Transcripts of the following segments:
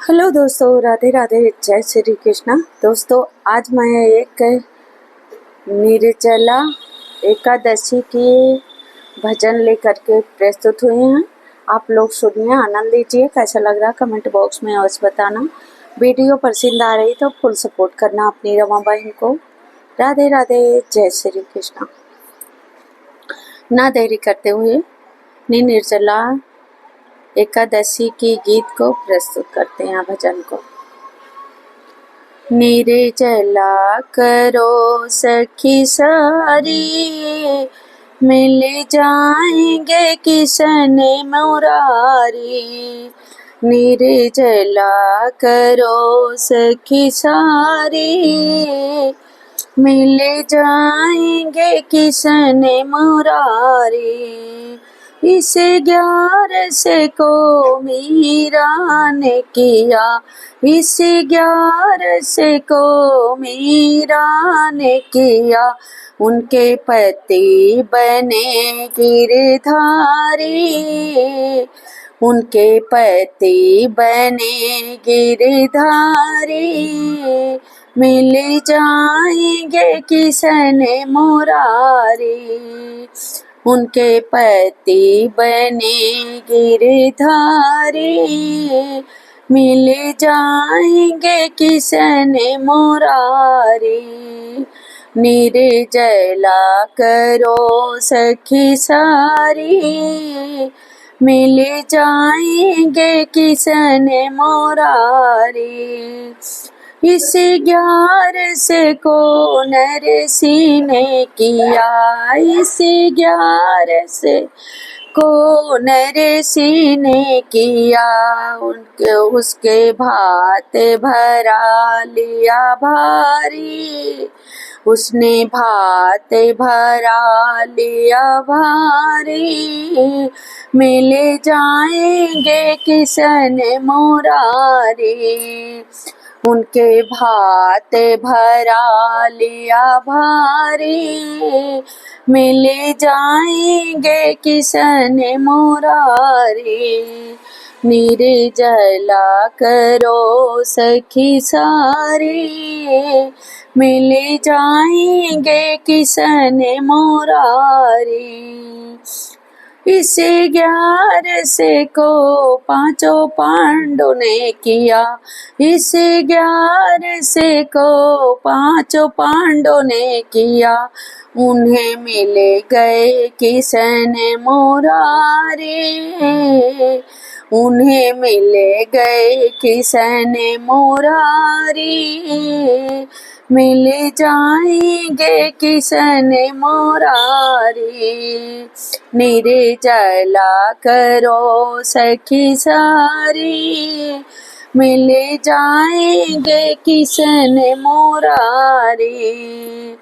Hello दोस्तों, राधे राधे, जय श्री कृष्णा। दोस्तों, आज मैं एक निर्जला एकादशी की भजन लेकर के प्रस्तुत हुई हैं। आप लोग सुनिए, आनंद लीजिए। कैसा लग रहा कमेंट बॉक्स में अवश्य बताना। वीडियो पसंद आ रही तो फुल सपोर्ट करना अपनी रमा बहन को। राधे राधे, जय श्री कृष्णा। ना देरी करते हुए निर्जला एकादशी की गीत को प्रस्तुत करते हैं भजन को। निर्जला करो सखी सारी, मिल जाएंगे किशन मुरारी। निर्जला करो सखी सारी, मिल जाएंगे किशन मुरारी। इस 11 को मीरा ने किया, इस 11 को मीरा ने किया। उनके पति बने गिरधारी, उनके पति बने गिरधारी। मिल जाएंगे किशन मुरारी। उनके पति बने गिरधारी, मिल जाएंगे किशन मुरारी। निर्जला करो सखी सारी, मिल जाएंगे किशन मुरारी। इस 11 को नरसी ने किया, इस 11 को नरसी ने किया। उनके उसके भात भरा लिया भारी, उसने भात भरा लिया भारी। मिल जाएंगे किशन मुरारी। उनके भात भरा लिया भारी, मिल जाएंगे किशन मुरारी। निर्जला करो सखी सारी, मिल जाएंगे किशन मुरारी। इस 11 को पांचों पांडवों ने किया, इस 11 को पांचों पांडवों ने किया। उन्हें मिले गए किशन मुरारी, उन्हें मिले गए किशन मुरारी। मिल जाएंगे किशन मुरारी। निर्जला करो सखी सारी, मिल जाएंगे किशन मुरारी।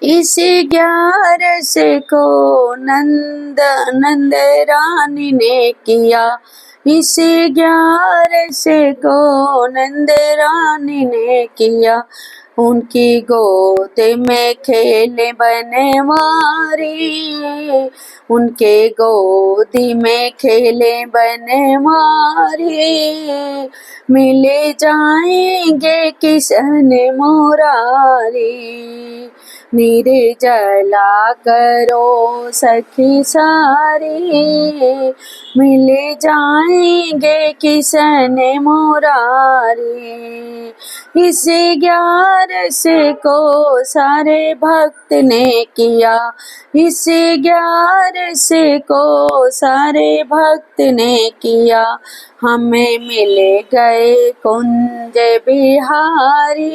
इस 11 को नंद रानी ने किया, इस 11 को नंद रानी ने किया। उनकी गोद में खेले बनवारी, उनके गोदी में खेले बनवारी। मिल जाएंगे किशन मुरारी। निर्जला करो सखी सारी, मिल जाएंगे किशन मुरारी। इस 11 को सारे भक्त ने किया, इस 11 को सारे भक्त ने किया। हमें मिल गए कुंज बिहारी,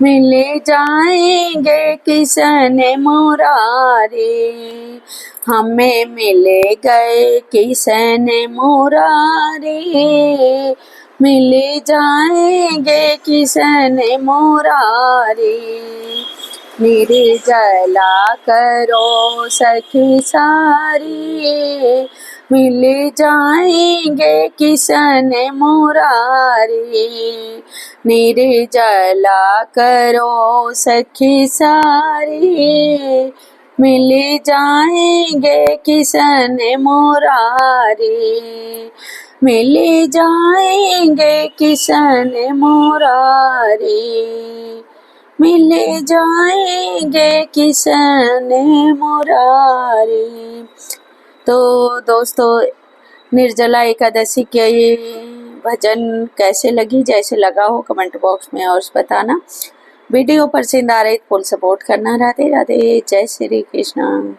मिल जाएंगे किशन मुरारी। हमें मिल गए किशन मुरारी, मिल जाएंगे किशन मुरारी। निर्जला करो सखी सारी, मिल जाएंगे किशन मुरारी। निर्जला करो सखी सारी, मिल जाएंगे किशन मुरारी। मिले जाएंगे किशन मुरारी, मिले जाएंगे किशन मुरारी। तो दोस्तों, निर्जला एकादशी के ये भजन कैसे लगी, जैसे लगा हो कमेंट बॉक्स में और बताना। वीडियो पसंद आ रही तो फुल सपोर्ट करना। राधे राधे, जय श्री कृष्ण।